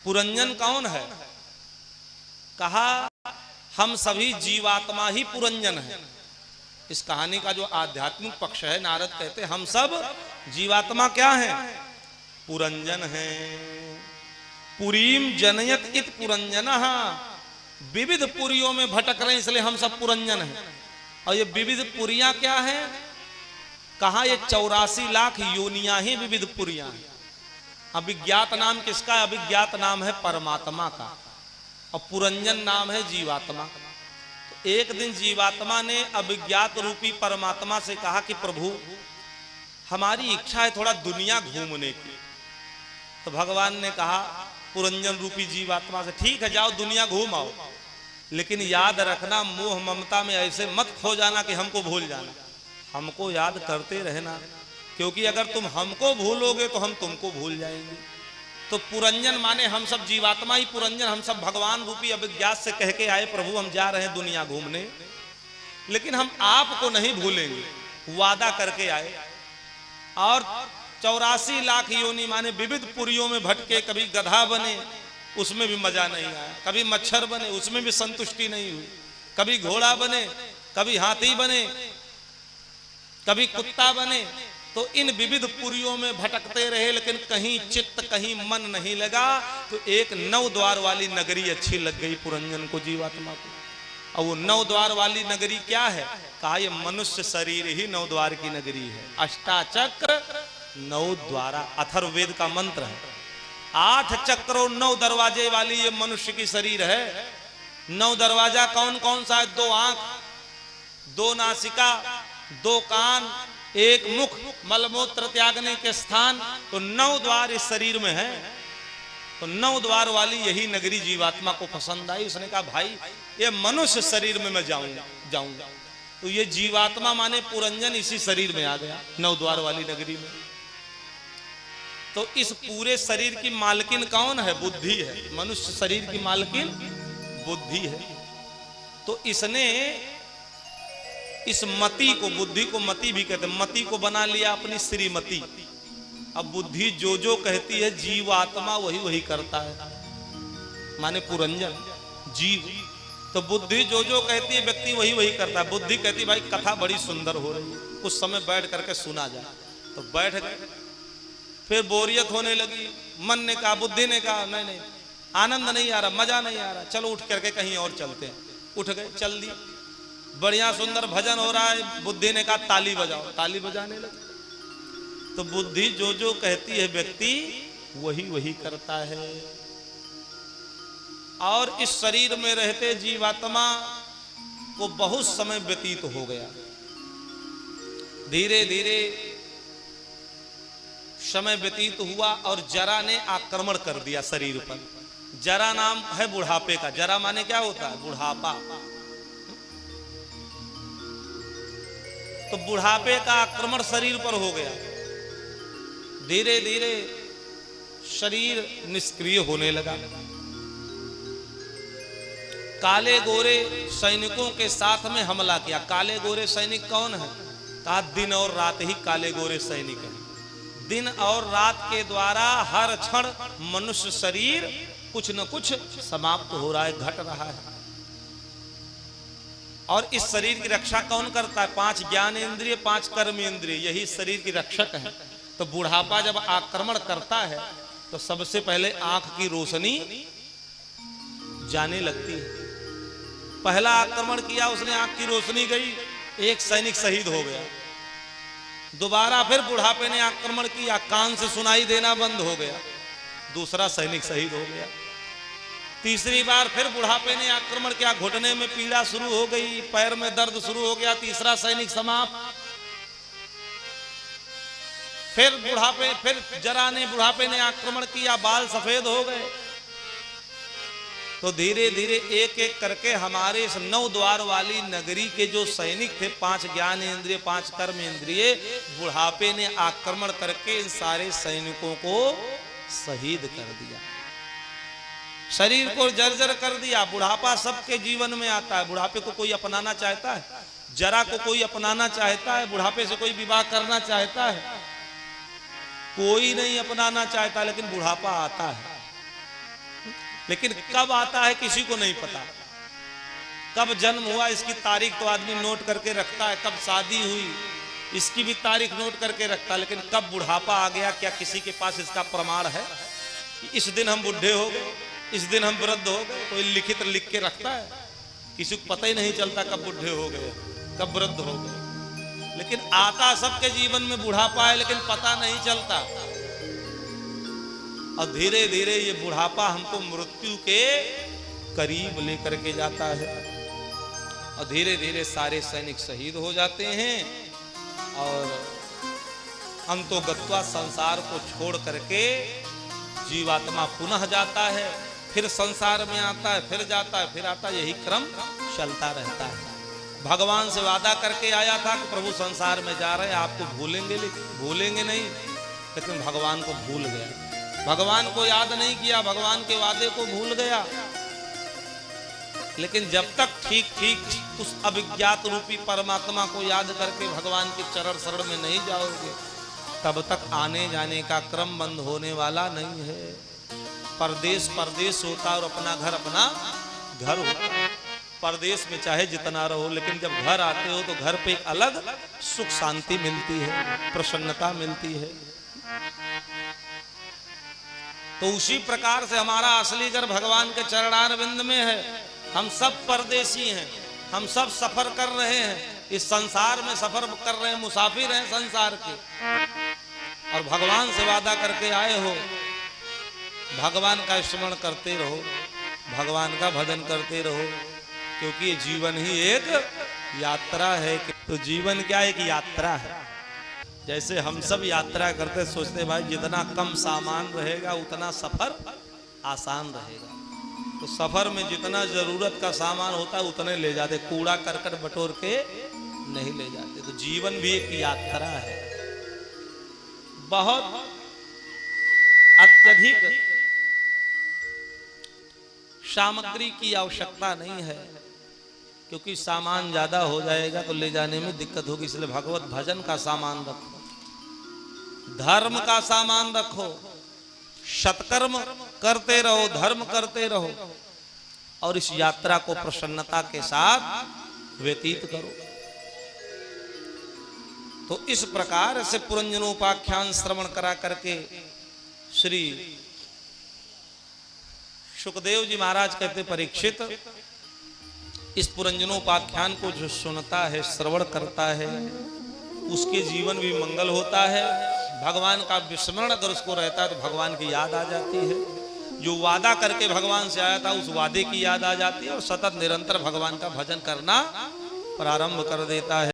पुरंजन कौन है? कहा हम सभी जीवात्मा ही पुरंजन है। इस कहानी का जो आध्यात्मिक पक्ष है, नारद कहते हम सब जीवात्मा क्या हैं? पुरंजन हैं। पुरीम जनयत इत पुरंजनः, विविध पुरियों में भटक रहे इसलिए हम सब पुरंजन हैं। और ये विविध पुरियां क्या हैं? कहा ये 84 लाख योनियां ही विविध पुरियां हैं। अभिज्ञात नाम किसका है? अभिज्ञात नाम है परमात्मा का, और पुरंजन नाम है जीवात्मा का। तो एक दिन जीवात्मा ने अभिज्ञात रूपी परमात्मा से कहा कि प्रभु हमारी इच्छा है थोड़ा दुनिया घूमने की। तो भगवान ने कहा पुरंजन रूपी जीवात्मा से, ठीक है जाओ दुनिया घूम आओ, लेकिन याद रखना मोह ममता में ऐसे मत खो जाना कि हमको भूल जाना। हमको याद करते रहना, क्योंकि अगर तुम हमको भूलोगे तो हम तुमको भूल जाएंगे। तो पुरंजन माने हम सब जीवात्मा ही पुरंजन, हम सब भगवान रूपी अभिज्ञात से कह के आए प्रभु हम जा रहे हैं दुनिया घूमने, लेकिन हम आपको नहीं भूलेंगे, वादा करके आए। और 84 लाख योनि माने विविध पुरियों में भटके, कभी गधा बने उसमें भी मजा नहीं आया, कभी मच्छर बने उसमें भी संतुष्टि नहीं हुई, कभी घोड़ा बने, कभी हाथी बने, कभी कुत्ता बने। तो इन विविध पुरियों में भटकते रहे, लेकिन कहीं चित्त कहीं मन नहीं लगा। तो एक 9 द्वार वाली नगरी अच्छी लग गई पुरंजन को, जीवात्मा को। और वो 9 द्वार वाली नगरी क्या है? कहा ये मनुष्य शरीर ही 9 द्वार की नगरी है। अष्टाचक्र 9 द्वारा, अथर्ववेद का मंत्र है। 8 चक्रों 9 दरवाजे वाली ये मनुष्य की शरीर है। 9 दरवाजा कौन कौन सा है? 2 आंख, 2 नासिका, 2 कान, 1 मुख, मलमूत्र त्यागने के स्थान। तो 9 द्वार इस शरीर में है। तो 9 द्वार वाली यही नगरी जीवात्मा को पसंद आई। उसने कहा भाई ये मनुष्य शरीर में मैं जाऊंगा। तो ये जीवात्मा माने पुरंजन इसी शरीर में आ गया, 9 द्वार वाली नगरी में। तो इस पूरे शरीर की मालकिन कौन है? बुद्धि है। मनुष्य शरीर की मालकिन बुद्धि है। तो इसने इस मति को, बुद्धि को मति भी कहते हैं, मति को बना लिया अपनी श्रीमती। अब बुद्धि जो जो कहती है जीवात्मा वही वही करता है, माने पुरंजन जीव। तो बुद्धि जो जो कहती है व्यक्ति वही वही करता है। बुद्धि कहती भाई कथा बड़ी सुंदर हो रही है, कुछ समय बैठ करके सुना जाए। तो बैठ गए, फिर बोरियत होने लगी। मन ने कहा, बुद्धि ने कहा नहीं आनंद नहीं आ रहा, मजा नहीं आ रहा, चलो उठ करके कहीं और चलते हैं। उठ गए, चल दिया, बढ़िया सुंदर भजन हो रहा है। बुद्धि ने कहा ताली बजाओ, ताली बजाने लगे। तो बुद्धि जो जो कहती है व्यक्ति वही वही करता है। और इस शरीर में रहते जीवात्मा को बहुत समय व्यतीत हो गया। धीरे धीरे समय व्यतीत हुआ और जरा ने आक्रमण कर दिया शरीर पर। जरा नाम है बुढ़ापे का। जरा माने क्या होता है? बुढ़ापा। तो बुढ़ापे का आक्रमण शरीर पर हो गया। धीरे धीरे शरीर निष्क्रिय होने लगा। काले गोरे सैनिकों के साथ में हमला किया। काले गोरे सैनिक कौन है? कहा दिन और रात ही काले गोरे सैनिक हैं। दिन और रात के द्वारा हर क्षण मनुष्य शरीर कुछ न कुछ समाप्त हो रहा है, घट रहा है। और इस शरीर की रक्षा कौन करता है? 5 ज्ञान इंद्रिय, 5 कर्म इंद्रिय, यही शरीर की रक्षक है। तो बुढ़ापा जब आक्रमण करता है तो सबसे पहले आंख की रोशनी जाने लगती है। पहला आक्रमण किया उसने, आंख की रोशनी गई, एक सैनिक शहीद हो गया। दोबारा फिर बुढ़ापे ने आक्रमण किया, कान से सुनाई देना बंद हो गया, दूसरा सैनिक शहीद हो गया। तीसरी बार फिर बुढ़ापे ने आक्रमण किया, घुटने में पीड़ा शुरू हो गई, पैर में दर्द शुरू हो गया, तीसरा सैनिक समाप्त। फिर जरा ने, बुढ़ापे ने आक्रमण किया, बाल सफेद हो गए। तो धीरे धीरे एक एक करके हमारे इस 9 द्वार वाली नगरी के जो सैनिक थे, 5 ज्ञान इंद्रिय, 5 कर्म इंद्रिय, बुढ़ापे ने आक्रमण करके इन सारे सैनिकों को शहीद कर दिया, शरीर को जर्जर कर दिया। बुढ़ापा सबके जीवन में आता है। बुढ़ापे को कोई अपनाना चाहता है? जरा को कोई अपनाना चाहता है? बुढ़ापे से कोई विवाह करना चाहता है? कोई नहीं अपनाना चाहता, लेकिन बुढ़ापा आता है। लेकिन कब आता है किसी को नहीं पता। कब जन्म हुआ इसकी तारीख तो आदमी नोट करके रखता है, कब शादी हुई इसकी भी तारीख नोट करके रखता है, लेकिन कब बुढ़ापा आ गया क्या किसी के पास इसका प्रमाण है? इस दिन हम बुढ़े हो गए, इस दिन हम वृद्ध हो गए, कोई लिखित लिख के रखता है? किसी को पता ही नहीं चलता कब बुढ़े हो गए, कब वृद्ध हो गए। लेकिन आता सबके जीवन में बुढ़ापा है, लेकिन पता नहीं चलता। और धीरे धीरे ये बुढ़ापा हमको मृत्यु के करीब लेकर के जाता है, और धीरे धीरे सारे सैनिक शहीद हो जाते हैं, और अंतोगत्वा संसार को छोड़ करके जीवात्मा पुनः जाता है, फिर संसार में आता है, फिर जाता है, फिर आता है, यही क्रम चलता रहता है। भगवान से वादा करके आया था कि प्रभु संसार में जा रहे हैं, आपको भूलेंगे नहीं, लेकिन भगवान को भूल गया, भगवान को याद नहीं किया, भगवान के वादे को भूल गया। लेकिन जब तक ठीक ठीक उस अभिज्ञात रूपी परमात्मा को याद करके भगवान के चरण शरण में नहीं जाओगे, तब तक आने जाने का क्रम बंद होने वाला नहीं है। परदेश परदेश होता और अपना घर होता है। परदेश में चाहे जितना रहो, लेकिन जब घर आते हो तो घर पे एक अलग सुख शांति मिलती है, प्रसन्नता मिलती है। तो उसी प्रकार से हमारा असली घर भगवान के चरणारविंद में है। हम सब परदेसी हैं, हम सब सफर कर रहे हैं, इस संसार में सफर कर रहे हैं, मुसाफिर हैं संसार के, और भगवान से वादा करके आए हो। भगवान का स्मरण करते रहो, भगवान का भजन करते रहो, क्योंकि ये जीवन ही एक यात्रा है। तो जीवन क्या एक यात्रा है। जैसे हम सब यात्रा करते सोचते भाई जितना कम सामान रहेगा उतना सफर आसान रहेगा, तो सफर में जितना जरूरत का सामान होता है उतने ले जाते, कूड़ा करकट बटोर के नहीं ले जाते। तो जीवन भी एक यात्रा है। बहुत अत्यधिक सामग्री की आवश्यकता नहीं है, क्योंकि सामान ज्यादा हो जाएगा तो ले जाने में दिक्कत होगी। इसलिए भगवत भजन का सामान रखो, धर्म का सामान रखो, सत्कर्म करते रहो, धर्म करते रहो, और इस यात्रा को प्रसन्नता के साथ व्यतीत करो। तो इस प्रकार से पुरंजनोपाख्यान श्रवण करा करके श्री सुखदेव जी महाराज कहते, परीक्षित, इस पुरंजनोपाख्यान को जो सुनता है, श्रवण करता है, उसके जीवन भी मंगल होता है। भगवान का विस्मरण अगर उसको रहता है तो भगवान की याद आ जाती है। जो वादा करके भगवान से आया था उस वादे की याद आ जाती है, और सतत निरंतर भगवान का भजन करना प्रारंभ कर देता है।